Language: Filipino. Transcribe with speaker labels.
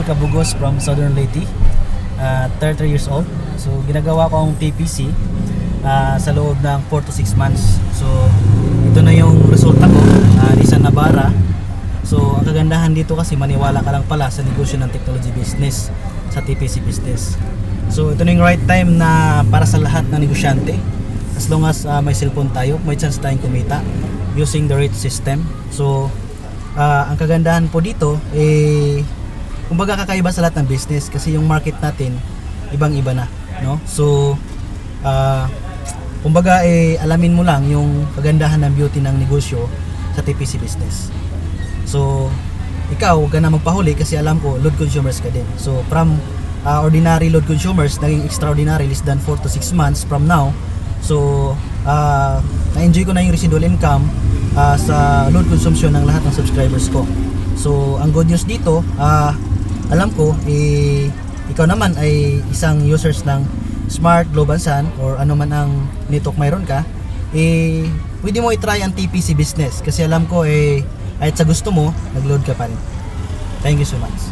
Speaker 1: Cabugos from Southern Leyte, 33 years old. So ginagawa ko ang PPC sa loob ng 4 to 6 months. So ito na yung resulta ko, Nissan Navara. So ang kagandahan dito kasi maniwala ka lang pala sa negosyo ng technology business, sa TPC business. So ito na yung right time na para sa lahat ng negosyante. As long as may cellphone tayo, may chance tayong kumita using the rate system. So ang kagandahan po dito kumbaga kakaiba sa lahat ng business kasi yung market natin ibang-iba na, no? So kumbaga alamin mo lang yung kagandahan ng beauty ng negosyo sa TPC business. So ikaw huwag ka na magpahuli kasi alam ko load consumers ka din. So from ordinary load consumers naging extraordinary less than 4 to 6 months from now. So na-enjoy ko na yung residual income sa load consumption ng lahat ng subscribers ko. So ang good news dito, alam ko ikaw naman ay isang users ng Smart Global Sun or ano man ang network mayroon ka, pwede mo i-try ang TPC business kasi alam ko kahit sa gusto mo nag-load ka pa rin. Thank you so much.